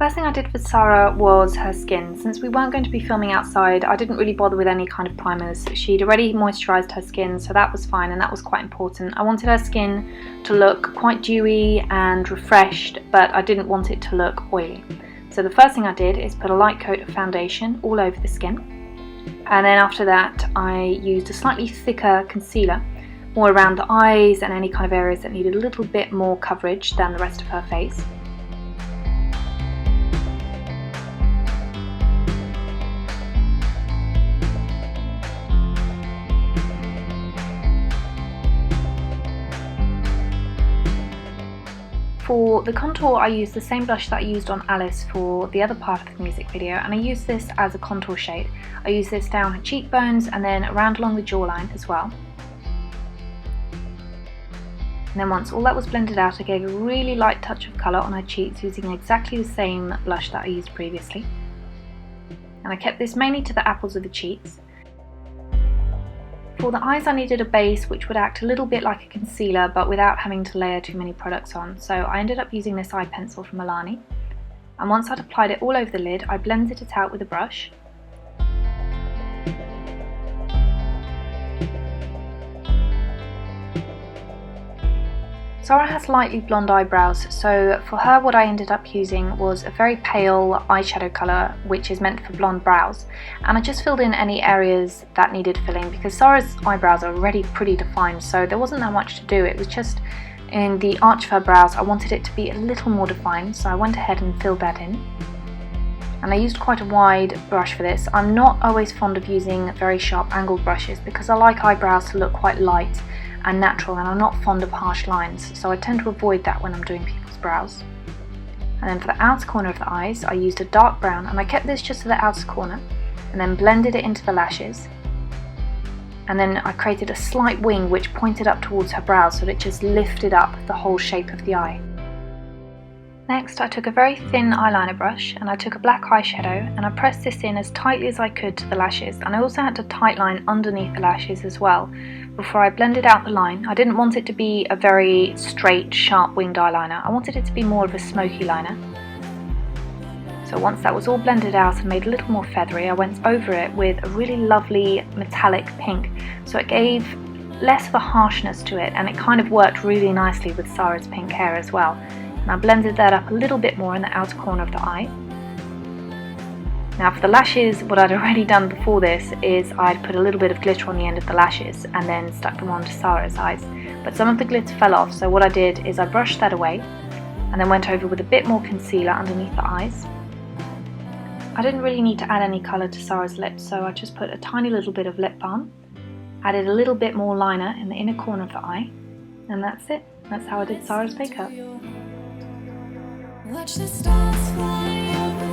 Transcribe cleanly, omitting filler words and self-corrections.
First thing I did for Sara was her skin. Since we weren't going to be filming outside, I didn't really bother with any kind of primers. She'd already moisturised her skin, so that was fine, and that was quite important. I wanted her skin to look quite dewy and refreshed, but I didn't want it to look oily. So the first thing I did is put a light coat of foundation all over the skin, and then after that I used a slightly thicker concealer, more around the eyes and any kind of areas that needed a little bit more coverage than the rest of her face. For the contour, I used the same blush that I used on Alice for the other part of the music video, and I used this as a contour shade. I used this down her cheekbones and then around along the jawline as well. And then once all that was blended out, I gave a really light touch of colour on her cheeks using exactly the same blush that I used previously. And I kept this mainly to the apples of the cheeks. For the eyes I needed a base which would act a little bit like a concealer but without having to layer too many products on, so I ended up using this eye pencil from Milani. And once I'd applied it all over the lid, I blended it out with a brush. Sara has lightly blonde eyebrows, so for her what I ended up using was a very pale eyeshadow colour which is meant for blonde brows, and I just filled in any areas that needed filling because Sara's eyebrows are already pretty defined, so there wasn't that much to do. It was just in the arch of her brows I wanted it to be a little more defined, so I went ahead and filled that in. And I used quite a wide brush for this. I'm not always fond of using very sharp angled brushes because I like eyebrows to look quite light and natural, and I'm not fond of harsh lines, so I tend to avoid that when I'm doing people's brows. And then for the outer corner of the eyes I used a dark brown, and I kept this just to the outer corner and then blended it into the lashes, and then I created a slight wing which pointed up towards her brows so that it just lifted up the whole shape of the eye. Next I took a very thin eyeliner brush and I took a black eyeshadow and I pressed this in as tightly as I could to the lashes, and I also had to tightline underneath the lashes as well before I blended out the line. I didn't want it to be a very straight, sharp winged eyeliner. I wanted it to be more of a smoky liner. So once that was all blended out and made a little more feathery, I went over it with a really lovely metallic pink, so it gave less of a harshness to it and it kind of worked really nicely with Sara's pink hair as well. And I blended that up a little bit more in the outer corner of the eye. Now for the lashes, what I'd already done before this is I'd put a little bit of glitter on the end of the lashes and then stuck them onto Sara's eyes. But some of the glitter fell off, so what I did is I brushed that away and then went over with a bit more concealer underneath the eyes. I didn't really need to add any colour to Sara's lips, so I just put a tiny little bit of lip balm, added a little bit more liner in the inner corner of the eye, and that's it. That's how I did Sara's makeup. Watch the stars fly over.